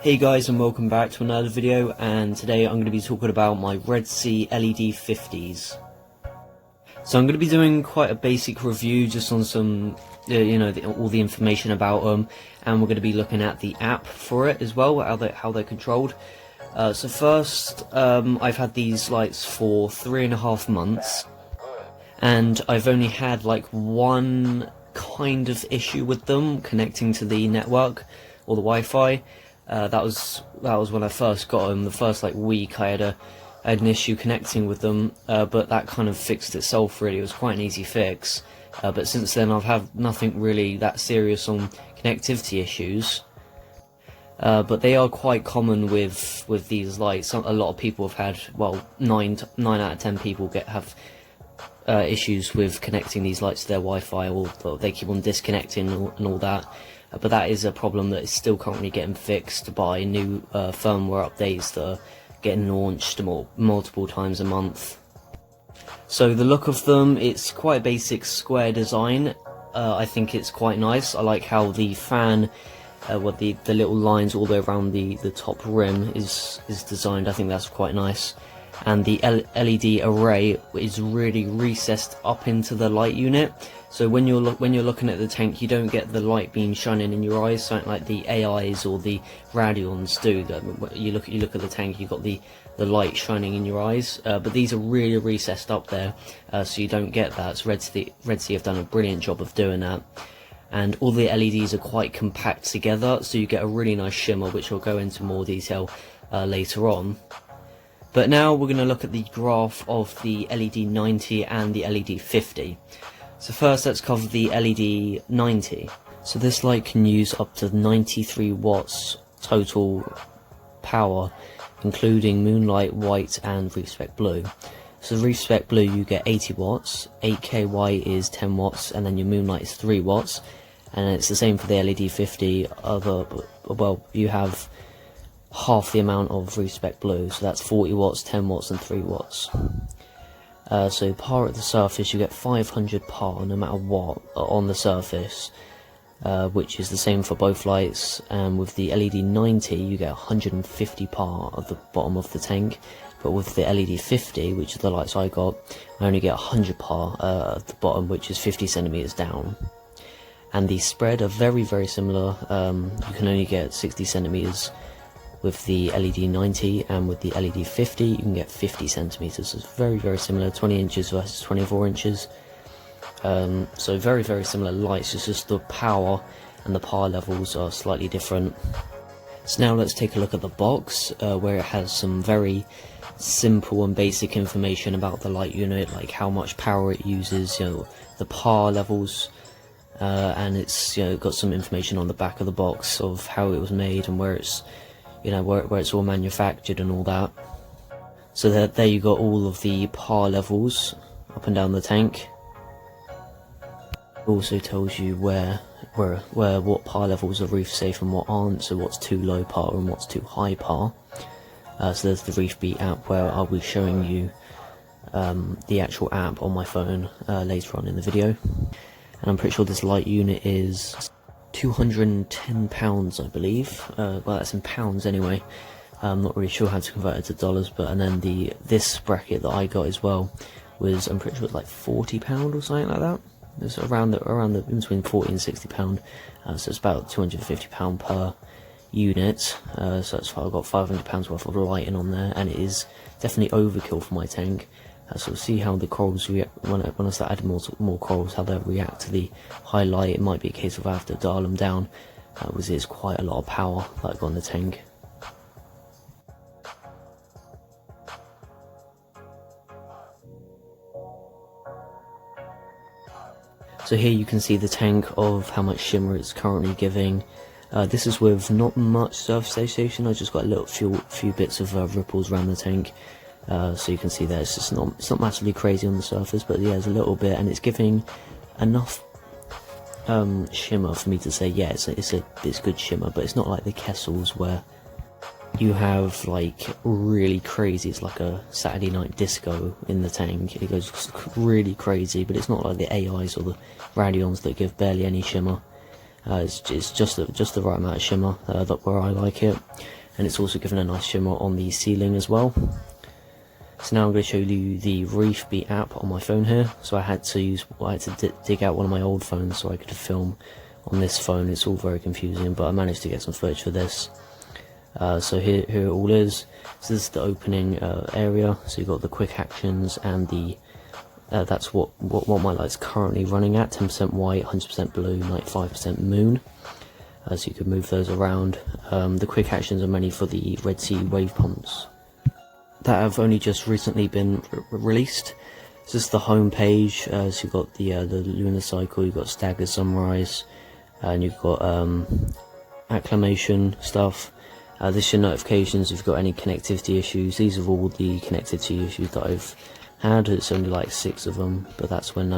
Hey guys, and welcome back to another video, and today I'm going to be talking about my Red Sea LED 50s. So I'm going to be doing quite a basic review just on some, all the information about them, and we're going to be looking at the app for it as well, how they're controlled. So first, I've had these lights for 3.5 months, and I've only had like one kind of issue with them connecting to the network or the Wi-Fi. That was when I first got them. The first week I had an issue connecting with them, but that kind of fixed itself really. It was quite an easy fix, but since then I've had nothing really that serious on connectivity issues. But they are quite common with these lights. A lot of people have had, well, 9 out of 10 people have issues with connecting these lights to their Wi-Fi, or they keep on disconnecting and all that. But that is a problem that is still currently getting fixed by new firmware updates that are getting launched multiple times a month. So the look of them, it's quite a basic square design. I think it's quite nice. I like how the fan, the little lines all the way around the top rim is designed. I think that's quite nice. And the LED array is really recessed up into the light unit. So when you're looking at the tank, you don't get the light beam shining in your eyes, something like the AIs or the Radions do. You look at the tank, you've got the light shining in your eyes. But these are really recessed up there, so you don't get that. So Red Sea have done a brilliant job of doing that. And all the LEDs are quite compact together, so you get a really nice shimmer, which I'll go into more detail later on. But now we're going to look at the graph of the LED 90 and the LED 50. So first let's cover the LED 90. So this light can use up to 93 watts total power, including moonlight, white and reef spec blue. So reef spec blue you get 80 watts, 8KY is 10 watts, and then your moonlight is 3 watts. And it's the same for the LED 50, well, you have half the amount of reef spec blue, so that's 40 watts, 10 watts and 3 watts. So par at the surface, you get 500 par no matter what on the surface, which is the same for both lights. And with the LED 90 you get 150 par at the bottom of the tank, but with the LED 50, which are the lights I got, I only get 100 par at the bottom, which is 50 centimeters down. And the spread are very similar. You can only get 60 centimeters with the LED 90, and with the LED 50 you can get 50 centimeters. It's very similar, 20 inches versus 24 inches. So very similar lights, it's just the power and the par levels are slightly different. So now let's take a look at the box, where it has some very simple and basic information about the light unit, like how much power it uses, the par levels, and it's got some information on the back of the box of how it was made and where it's where it's all manufactured and all that. So there you got all of the par levels up and down the tank. It also tells you what par levels are reef safe and what aren't, so what's too low par and what's too high par. So there's the Reef Beat app, where I'll be showing you the actual app on my phone later on in the video. And I'm pretty sure this light unit is £210, I believe. Well, that's in pounds anyway. I'm not really sure how to convert it to dollars, but and then this bracket that I got as well was, I'm pretty sure it's like £40 or something like that. It's around in between £40 and £60. So it's about £250 per unit. So that's why I got £500 worth of lighting on there, and it is definitely overkill for my tank. So we'll see how the corals react when I start adding more corals, how they react to the high light. It might be a case of I have to dial them down, because it's quite a lot of power that I got on the tank. So here you can see the tank of how much shimmer it's currently giving. This is with not much surface station. I just got a little few bits of ripples around the tank. So you can see there it's not massively crazy on the surface, but yeah, there's a little bit, and it's giving enough shimmer for me to say yeah, it's good shimmer. But it's not like the Kessels where you have like really crazy, it's like a Saturday night disco in the tank. It goes really crazy, but it's not like the AIs or the Radions that give barely any shimmer. It's just the right amount of shimmer where I like it, and it's also given a nice shimmer on the ceiling as well. So now I'm going to show you the Reef app on my phone here. So I had to dig out one of my old phones so I could film on this phone. It's all very confusing, but I managed to get some footage for this. So here it all is. So this is the opening area. So you've got the quick actions and the that's what my light's currently running at: 10% white, 100% blue, 95% moon. So you can move those around. The quick actions are mainly for the Red Sea wave pumps that have only just recently been released. So this is the home page. So you've got the lunar cycle, you've got staggered sunrise, and you've got acclimation stuff. This is your notifications if you've got any connectivity issues. These are all the connectivity issues that I've had. It's only like 6 of them, but that's when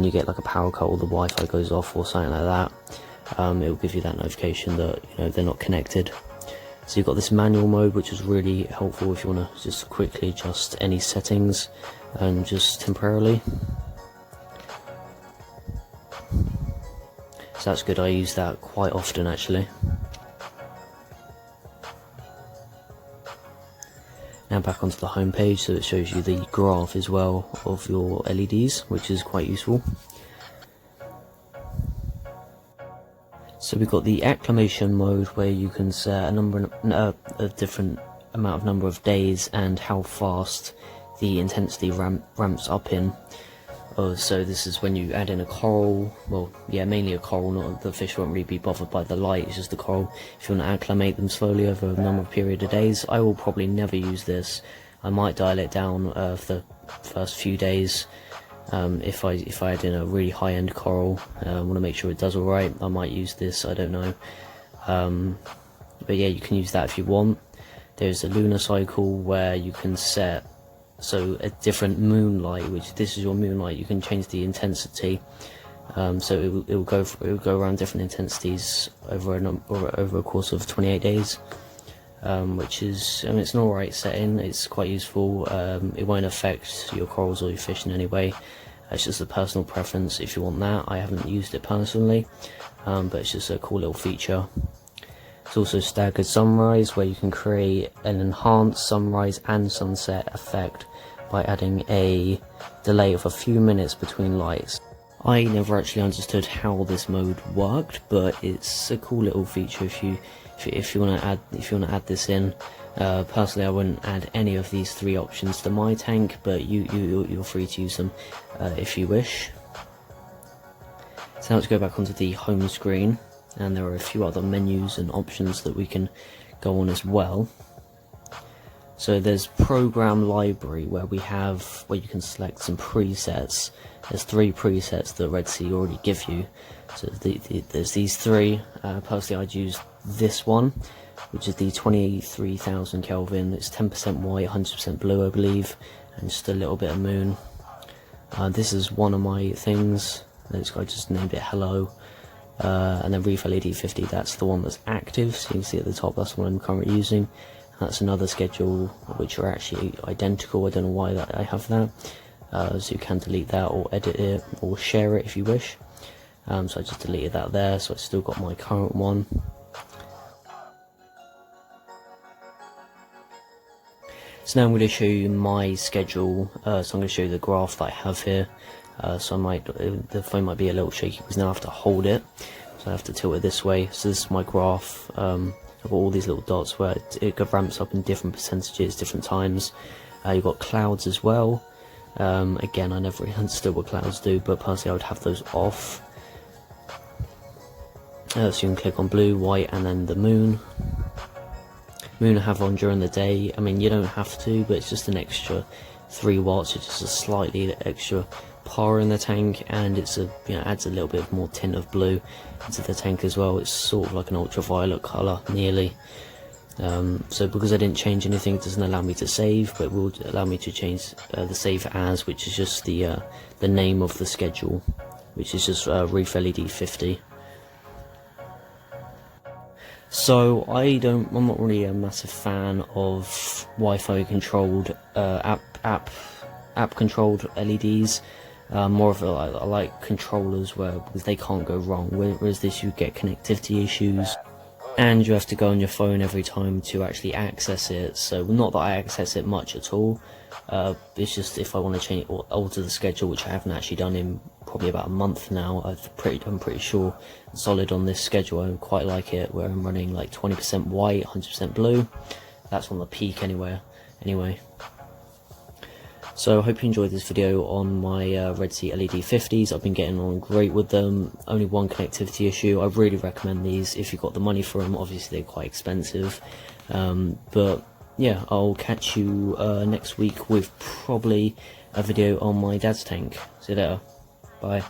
you get like a power cut or the Wi-Fi goes off or something like that. It will give you that notification that they're not connected. So you've got this manual mode, which is really helpful if you want to just quickly adjust any settings, just temporarily. So that's good. I use that quite often actually. Now back onto the home page, so it shows you the graph as well of your LEDs, which is quite useful. So we've got the acclimation mode, where you can set a different number of days and how fast the intensity ramps up in. So this is when you add in a coral. Well, yeah, mainly a coral. Not the fish won't really be bothered by the light. It's just the coral. If you want to acclimate them slowly over a number of period of days, I will probably never use this. I might dial it down for the first few days. If I add in a really high-end coral, I want to make sure it does alright, I might use this, I don't know. But yeah, you can use that if you want. There's a lunar cycle where you can set a different moonlight, which this is your moonlight. You can change the intensity, so it will go around different intensities over a course of 28 days. Which is, it's an alright setting. It's quite useful. It won't affect your corals or your fish in any way. It's just a personal preference if you want that. I haven't used it personally, but it's just a cool little feature. It's also staggered sunrise, where you can create an enhanced sunrise and sunset effect by adding a delay of a few minutes between lights. I never actually understood how this mode worked, but it's a cool little feature if you want to add this in. Personally, I wouldn't add any of these 3 options to my tank, but you're free to use them if you wish. So now let's go back onto the home screen, and there are a few other menus and options that we can go on as well. So there's program library, where you can select some presets. There's 3 presets that Red Sea already give you. So there's these 3. Personally, I'd use this one, which is the 23,000 Kelvin. It's 10% white, 100% blue, I believe, and just a little bit of moon. This is one of my things. I just named it Hello. And then Reef LED 50, that's the one that's active. So you can see at the top, that's the one I'm currently using. That's another schedule which are actually identical. I don't know why I have that. So you can delete that or edit it or share it if you wish. So I just deleted that there, so I still got my current one. So now I'm going to show you my schedule. So I'm going to show you the graph that I have here. So the phone might be a little shaky because now I have to hold it, so I have to tilt it this way. So this is my graph. I've got all these little dots where it ramps up in different percentages, different times. You've got clouds as well. Again, I never really understood what clouds do, but personally I would have those off. So you can click on blue, white, and then the moon. Moon I have on during the day. I mean, you don't have to, but it's just an extra 3 watts. It's just a slightly extra power in the tank, and it's adds a little bit more tint of blue into the tank as well. It's sort of like an ultraviolet colour, nearly. So because I didn't change anything, it doesn't allow me to save, but it will allow me to change the save as, which is just the name of the schedule, which is just Reef LED 50. So I'm not really a massive fan of Wi-Fi controlled app controlled LEDs. More of I like controllers where because they can't go wrong, whereas this you get connectivity issues, and you have to go on your phone every time to actually access it. So not that I access it much at all, it's just if I want to change or alter the schedule, which I haven't actually done in probably about a month now. I'm pretty sure solid on this schedule. I quite like it, where I'm running like 20% white, 100% blue. That's on the peak anyway. So I hope you enjoyed this video on my Red Sea LED 50s. I've been getting on great with them. Only one connectivity issue. I really recommend these if you've got the money for them. Obviously they're quite expensive, but yeah, I'll catch you next week with probably a video on my dad's tank. See you later. Bye.